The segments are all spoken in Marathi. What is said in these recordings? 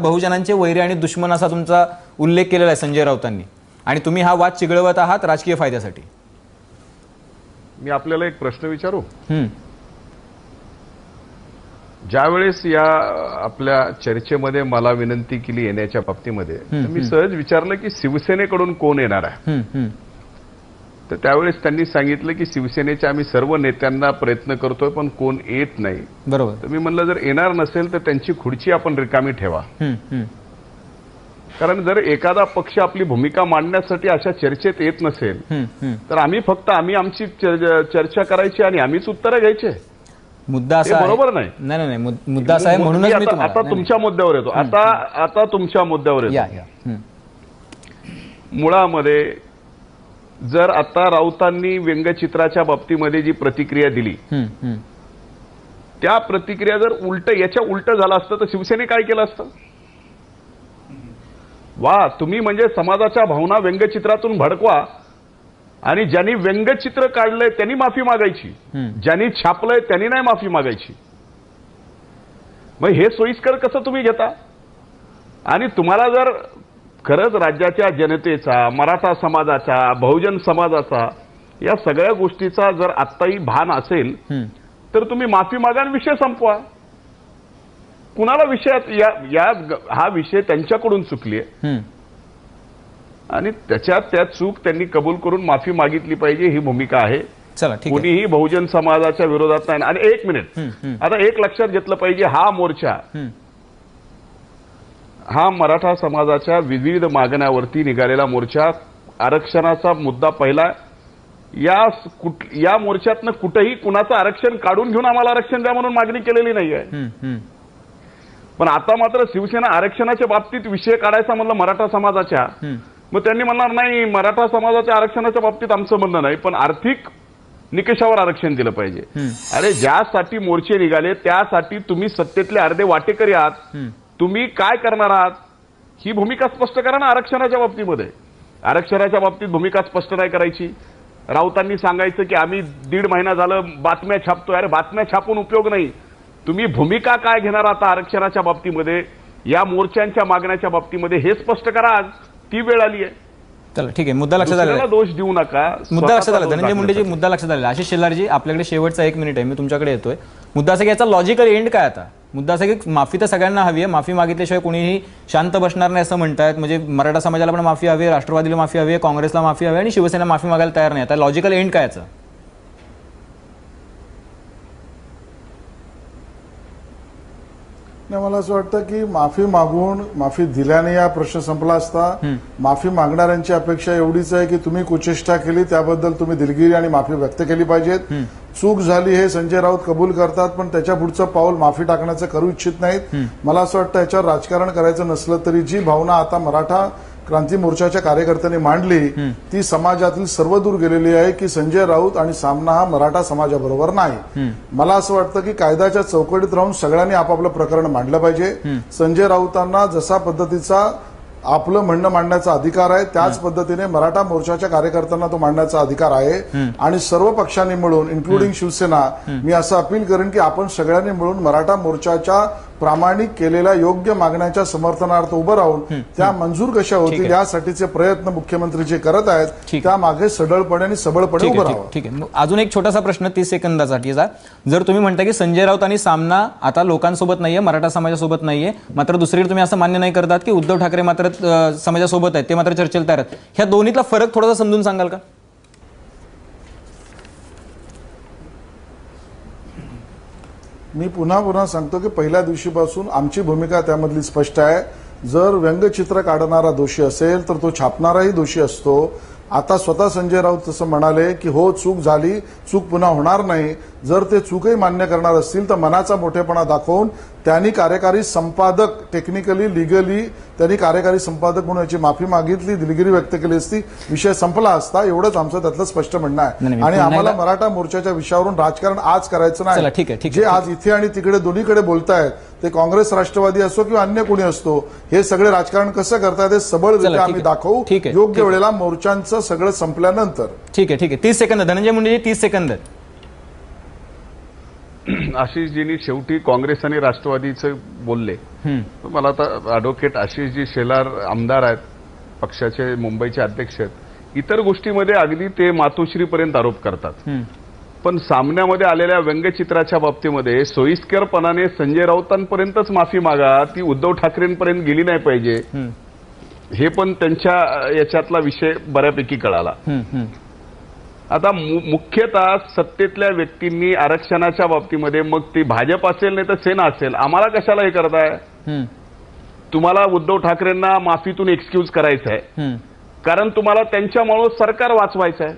बहुजनांचे वैरी आणि दुश्मन असा तुमचा उल्लेख केलेला आहे संजय राऊतांनी, आणि तुम्ही हा वाद चिघळवत आहात राजकीय फायद्यासाठी. मी आपल्याला एक प्रश्न विचारू. ज्यावेळेस या आपल्या चर्चेमध्ये मला विनंती केली येण्याच्या बाबतीमध्ये, मी सहज विचारलं की शिवसेनेकडून कोण येणार आहे. तर त्यावेळेस त्यांनी सांगितलं की शिवसेनेच्या आम्ही सर्व नेत्यांना प्रयत्न करतोय पण कोण येत नाही. बरोबर. तर मी म्हणलं जर येणार नसेल तर त्यांची खुर्ची आपण रिकामी ठेवा. कारण जर एखादा पक्ष आपली भूमिका मांडण्यासाठी अशा चर्चेत येत नसेल तर आम्ही फक्त आमची चर्चा करायची आणि आम्हीच उत्तरं घ्यायचे. मुद्दा असा बरोबर नाही. नाही मुद्दा असा आहे म्हणूनच मी आता तुमच्या मुद्द्यावर येतो. आता तुमच्या मुद्द्यावर येतो. मुळामध्ये जर आता राऊतांनी व्यंगचित्राच्या बाबतीमध्ये जी प्रतिक्रिया दिली त्या प्रतिक्रिया जर याच्या उलट झालं असतं तर शिवसेने काय केलं असतं. वा, तुम्ही म्हणजे समाजाच्या भावना व्यंगचित्रातून भडकवा आणि ज्यांनी व्यंगचित्र काढलंय त्यांनी माफी मागायची, ज्यांनी छापलंय त्यांनी नाही माफी मागायची. मग हे सोयीस्कर कसं तुम्ही घेता. आणि तुम्हाला जर खरंच राज्याच्या जनतेचा, मराठा समाजाचा, बहुजन समाजाचा या सगळ्या गोष्टीचा जर आत्ताही भान असेल तर तुम्ही माफी मागा आणि विषय संपवा. कुणाला विषयात हा विषय त्यांच्याकडून चुकली आहे आणि त्या चूक त्यांनी कबूल करून माफी मागितली पाहिजे, ही भूमिका आहे. चला ठीक आहे. कोणीही बहुजन समाजाच्या विरोधात नाही. आणि एक मिनिट, आता एक लक्षात घेतलं पाहिजे, हा मोर्चा हा मराठा समाजाच्या विविध मागण्यावरती निघालेला मोर्चा. आरक्षणाचा मुद्दा पहिला. या मोर्चातनं कुठेही कुणाचं आरक्षण काढून घेऊन आम्हाला आरक्षण द्या म्हणून मागणी केलेली नाहीये. पण आता मात्र शिवसेना आरक्षणाच्या बाबतीत विषय काढायचा म्हणलं मराठा समाजाच्या, मग त्यांनी म्हणणार नाही मराठा समाजाच्या आरक्षणाच्या बाबतीत आमचं म्हणणं नाही पण आर्थिक निकषावर आरक्षण दिलं पाहिजे. अरे ज्यासाठी मोर्चे निघाले त्यासाठी तुम्ही सत्तेतले अर्धे वाटेकरी आहात, तुम्ही काय करणार आहात ही भूमिका स्पष्ट करा ना. आरक्षणाच्या बाबतीमध्ये आरक्षणाच्या बाबतीत भूमिका स्पष्ट नाही करायची. राऊतांनी सांगायचं की आम्ही 1.5 महिना झालं बातम्या छापतोय. अरे बातम्या छापून उपयोग नाही. तुम्ही भूमिका काय घेणार आता आरक्षणाच्या बाबतीमध्ये, या मोर्चांच्या मागण्याच्या बाबतीमध्ये हे स्पष्ट करा. आज ती वेळ आली आहे. चला ठीक आहे. मुद्दा लक्षात आला. दोष देऊ नका. मुद्दा लक्षात आला. धनंजय मुंडेजी मुद्दा लक्षात आलेला. आशिष शेलारजी आपल्याकडे शेवटचा 1 मिनिट आहे, मी तुमच्याकडे येतोय. मुद्दा असा की याचा लॉजिकल एंड काय आता. मुद्दा असा की माफी तर सगळ्यांना हवी आहे, माफी मागितल्याशिवाय कोणीही शांत बसणार नाही असं म्हणतायत. म्हणजे मराठा समाजाला पण माफी हवी आहे, राष्ट्रवादीला माफी हवी आहे, काँग्रेसला माफी हवी आहे आणि शिवसेना माफी मागायला तयार नाही. आता लॉजिकल एंड काय याचा. मला असं वाटतं की माफी मागून माफी दिल्याने या प्रश्न संपला असता. माफी मागणाऱ्यांची अपेक्षा एवढीच आहे की तुम्ही कुचेष्टा केली त्याबद्दल तुम्ही दिलगिरी आणि माफी व्यक्त केली पाहिजेत. चूक झाली हे संजय राऊत कबूल करतात पण त्याच्या पुढचं पाऊल माफी टाकण्याचं करू इच्छित नाहीत. मला असं वाटतं याच्यावर राजकारण करायचं नसलं तरी जी भावना आता मराठा क्रांती मोर्चाच्या कार्यकर्त्यांनी मांडली ती समाजातील सर्व दूर गेलेली आहे की संजय राऊत आणि सामना हा मराठा समाजाबरोबर नाही. मला असं वाटतं की कायद्याच्या चौकटीत राहून सगळ्यांनी आपापलं प्रकरण मांडलं पाहिजे. संजय राऊतांना जसा पद्धतीचा आपलं म्हणणं मांडण्याचा अधिकार आहे त्याच पद्धतीने मराठा मोर्चाच्या कार्यकर्त्यांना तो मांडण्याचा अधिकार आहे. आणि सर्व पक्षांनी मिळून इन्क्लुडिंग शिवसेना मी असं अपील करेन की आपण सगळ्यांनी मिळून मराठा मोर्चाच्या प्रामाणिक केलेल्या योग्य मागण्याच्या समर्थनार्थ उभं राहून त्या मंजूर कशा होतील यासाठीचे प्रयत्न मुख्यमंत्री जे करत आहेत त्यामागे सडळपणे आणि सबळपणे उभं राहावं. ठीक आहे. अजून एक छोटासा प्रश्न 30 सेकंदासाठीचा. जर तुम्ही म्हणता की संजय राऊत आणि सामना आता लोकांसोबत नाहीये, मराठा समाजासोबत नाहीये, मात्र दुसरीकडे तुम्ही असं मान्य नाही करतात की उद्धव ठाकरे मात्र समाजासोबत आहेत, ते मात्र चर्चेला तयार आहेत, ह्या दोन्हीतला फरक थोडासा समजून सांगाल का. मी पुन्हा सांगतो की पहिल्या दिवशीपासून आमची भूमिका त्यामधली स्पष्ट आहे. जर व्यंगचित्र काढणारा दोषी असेल तर तो छापणाराही दोषी असतो. आता स्वतः संजय राऊत तसं म्हणाले की हो चूक झाली, चूक पुन्हा होणार नाही. जर ते चूकही मान्य करणार असतील तर मनाचा मोठेपणा दाखवून त्यांनी कार्यकारी संपादक टेक्निकली लिगली त्यांनी कार्यकारी संपादक म्हणून याची माफी मागितली, दिलगिरी व्यक्त केली असती, विषय संपला असता. एवढंच आमचं त्यातलं स्पष्ट म्हणणं आहे. आणि आम्हाला मराठा मोर्चाच्या विषयावरून राजकारण आज करायचं नाही. जे आज इथे आणि तिकडे दोन्हीकडे बोलतायत ते काँग्रेस राष्ट्रवादी असो किंवा अन्य कोणी असतो, हे सगळे राजकारण कसं करतायत हे सबळरित्या आम्ही दाखवू योग्य वेळेला मोर्चांचं सगळं संपल्यानंतर. ठीक आहे. 30 सेकंद धनंजय मुंडेजी, 30 सेकंद. आशिषजींनी शेवटी काँग्रेस आणि राष्ट्रवादीचं बोलले. मला आता ॲडव्होकेट आशिषजी शेलार आमदार आहेत, पक्षाचे मुंबईचे अध्यक्ष आहेत. इतर गोष्टीमध्ये अगदी ते मातोश्रीपर्यंत आरोप करतात, पण सामन्यामध्ये आलेल्या व्यंगचित्राच्या बाबतीमध्ये सोयीस्करपणाने संजय राऊतांपर्यंतच माफी मागा, ती उद्धव ठाकरेंपर्यंत गेली नाही पाहिजे, हे पण त्यांच्या याच्यातला विषय बऱ्यापैकी कळाला. आता मुख्यतः सत्तेतल्या व्यक्तींनी आरक्षणाच्या बाबतीमध्ये, मग ती भाजप असेल नाही तर सेना असेल, आम्हाला कशाला हे करताय? तुम्हाला उद्धव ठाकरेंना माफीतून एक्सक्यूज करायचं आहे, कारण तुम्हाला त्यांच्यामुळे सरकार वाचवायचं आहे.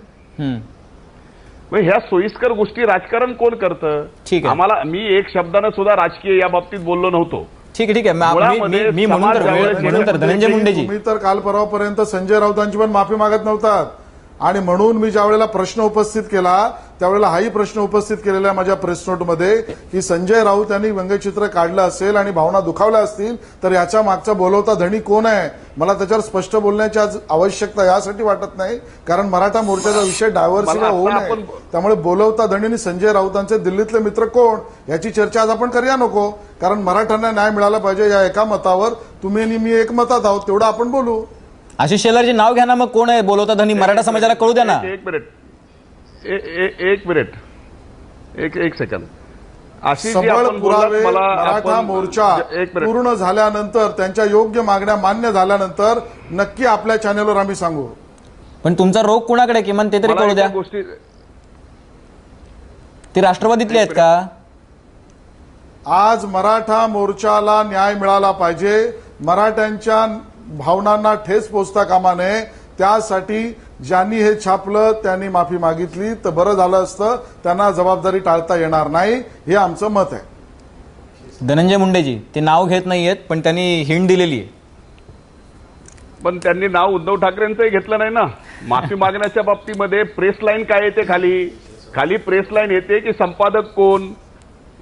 मग ह्या सोयीस्कर गोष्टी राजकारण कोण करतं? ठीक आहे. आम्हाला, मी एक शब्दानं सुद्धा राजकीय या बाबतीत बोललो नव्हतो. ठीक आहे, ठीक आहे. मी म्हणून तर धनंजय मुंडेजी, तुम्ही तर काल परवापर्यंत संजय राऊतांची पण माफी मागत नव्हतात, आणि म्हणून मी ज्या वेळेला प्रश्न उपस्थित केला त्यावेळेला हाही प्रश्न उपस्थित केलेला आहे माझ्या प्रेस नोटमध्ये की संजय राऊत यांनी व्यंगचित्र काढलं असेल आणि भावना दुखावल्या असतील तर याच्या मागचा बोलवता धणी कोण आहे? मला त्याच्यावर स्पष्ट बोलण्याची आज आवश्यकता यासाठी वाटत नाही, कारण मराठा मोर्चाचा विषय डायव्हर्सिटी होऊ नये, त्यामुळे बोलवता धणी आणि संजय राऊतांचे दिल्लीतले मित्र कोण याची चर्चा आज आपण करूया नको, कारण मराठ्यांना न्याय मिळाला पाहिजे या एका मतावर तुम्ही आणि मी एकमतात आहोत, तेवढं आपण बोलू. आशिष शेलारचे नाव घ्या ना, मग कोण आहे बोलवता धनी? मराठा समाजाला कळू द्या ना. एक सेकंद. सबळ पुरावे मराठा मोर्चा पूर्ण झाल्यानंतर, त्यांच्या योग्य मागण्या मान्य झाल्यानंतर नक्की आपल्या चॅनेलवर आम्ही सांगू. पण तुमचा रोग कुणाकडे किमान ते तरी कळू द्या. ते राष्ट्रवादीतले आहेत का? आज मराठा मोर्चाला न्याय मिळाला पाहिजे, मराठ्यांच्या भावनांना ठेस पोचता कामा नये, त्यासाठी ज्यांनी हे छापलं त्यांनी माफी मागितली तर बरं झालं असतं, त्यांना जबाबदारी टाळता येणार नाही, हे आमचं मत आहे. धनंजय मुंडेजी ते नाव घेत नाहीयेत, पण त्यांनी हिंट दिलेली आहे. पण त्यांनी नाव उद्धव ठाकरेंचंही घेतलं नाही ना. माफी मागण्याच्या बाबतीमध्ये प्रेस लाईन काय येते? खाली प्रेस लाईन येते की संपादक कोण?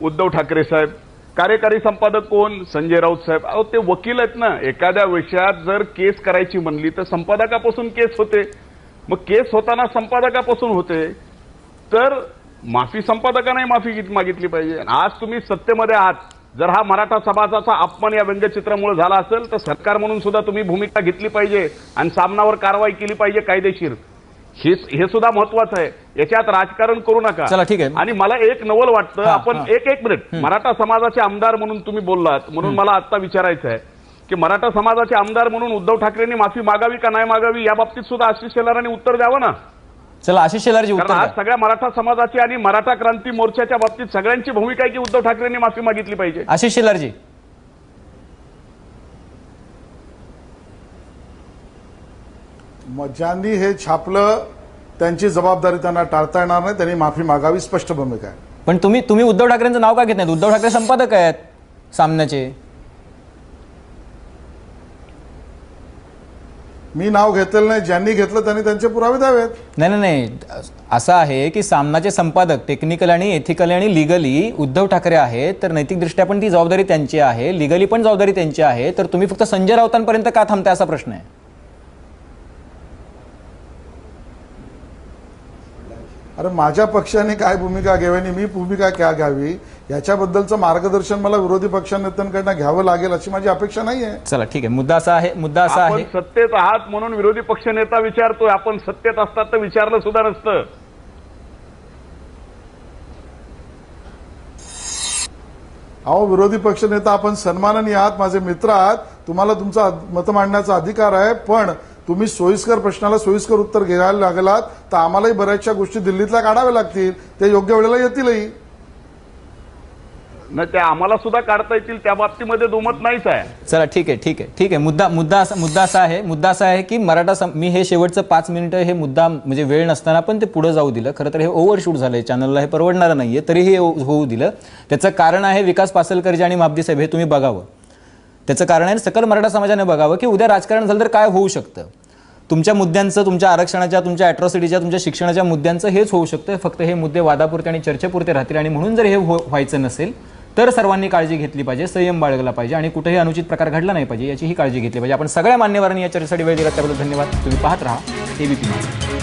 उद्धव ठाकरे साहेब. कार्यकारी संपादक कोण? संजय राऊत साहेब. अहो, ते वकील आहेत ना. एखाद्या विषयात जर केस करायची म्हणली तर संपादकापासून केस होते, मग केस होताना संपादकापासून होते, तर माफी संपादकाने माफी मागितली पाहिजे. आज तुम्ही सत्तेमध्ये आहात, जर हा मराठा समाजाचा अपमान या व्यंगचित्रामुळे झाला असेल तर सरकार म्हणून सुद्धा तुम्ही भूमिका घेतली पाहिजे आणि सामनावर कारवाई केली पाहिजे कायदेशीर. हे सुद्धा महत्वाचं आहे. याच्यात राजकारण करू नका. चला ठीक आहे. आणि मला एक नवल वाटतं, आपण एक मिनिट, मराठा समाजाचे आमदार म्हणून तुम्ही बोललात, म्हणून मला आता विचारायचं आहे की मराठा समाजाचे आमदार म्हणून उद्धव ठाकरेंनी माफी मागावी का नाही मागावी, या बाबतीत सुद्धा आशिष शेलारांनी उत्तर द्यावं ना. चला आशिष शेलारजी उत्तर आज सगळ्या मराठा समाजाची आणि मराठा क्रांती मोर्चाच्या बाबतीत सगळ्यांची भूमिका आहे की उद्धव ठाकरेंनी माफी मागितली पाहिजे. आशिष शेलारजी, ज्यांनी हे छापलं त्यांची जबाबदारी त्यांना टाळता येणार नाही, त्यांनी माफी मागावी, स्पष्ट भूमिका आहे. पण तुम्ही उद्धव ठाकरेंचं नाव का घेत नाहीत? उद्धव ठाकरे संपादक आहेत सामन्याचे. मी नाव घेतलेलं नाही, ज्यांनी घेतलं त्यांनी त्यांचे पुरावे द्यावेत. नाही, असं आहे की सामनाचे संपादक टेक्निकल आणि एथिकली आणि लिगली उद्धव ठाकरे आहेत, तर नैतिकदृष्ट्या पण ती जबाबदारी त्यांची आहे, लिगली पण जबाबदारी त्यांची आहे, तर तुम्ही फक्त संजय राऊतांपर्यंत का थांबताय असा प्रश्न आहे. अरे माझ्या पक्षाने काय भूमिका घ्यावी, मी भूमिका क्या घ्यावी, याच्याबद्दलचं मार्गदर्शन मला विरोधी पक्षनेत्यांकडनं घ्यावं लागेल अशी माझी अपेक्षा नाही आहे. चला ठीक आहे. मुद्दा असा आहे आपण सत्तेत आहात म्हणून विरोधी पक्षनेता विचारतोय, आपण सत्तेत असतात तर विचारलं सुद्धा नसतं. अहो, विरोधी पक्षनेता आपण सन्माननीय आहात, माझे मित्र आहात, तुम्हाला तुमचा मत मांडण्याचा अधिकार आहे, पण तुम्ही सोयीस्कर प्रश्नाला सोयीस्कर उत्तर घ्यायला लागलात तर आम्हालाही बऱ्याचशा गोष्टी दिल्लीतल्या काढाव्या लागतील, ते योग्य वेळेला येतीलही. नाही, त्या आम्हाला सुद्धा काढता येतील, त्या बाबतीमध्ये दुमत नाहीच आहे. चला ठीक आहे. मुद्दा असा आहे की मी हे शेवटचं 5 मिनिटं हे मुद्दा म्हणजे वेळ नसताना पण ते पुढे जाऊ दिलं. खरं तर हे ओव्हरशूट झालंय, चॅनलला हे परवडणारं नाहीये, तरीही हे होऊ दिलं. त्याचं कारण आहे विकास पासलकरजी आणि माबदी साहेब, हे तुम्ही बघावं. त्याचं कारण आहे सकल मराठा समाजाने बघावं की उद्या राजकारण झालं तर काय होऊ शकतं. तुमच्या मुद्द्यांचं, तुमच्या आरक्षणाच्या, तुमच्या अॅट्रॉसिटीच्या, तुमच्या शिक्षणाच्या मुद्द्यांचं हेच होऊ शकतं. फक्त हे मुद्दे वादापुरते आणि चर्चेपुरते राहतील. आणि म्हणून जर हे व्हायचं नसेल तर सर्वांनी काळजी घेतली पाहिजे, संयम बाळगला पाहिजे आणि कुठेही अनुचित प्रकार घडला नाही पाहिजे याचीही काळजी घेतली पाहिजे. आपण सगळ्या मान्यवरांनी या चर्चेसाठी वेळ दिला त्याबद्दल धन्यवाद. तुम्ही पाहत राहा एबीपी माझा.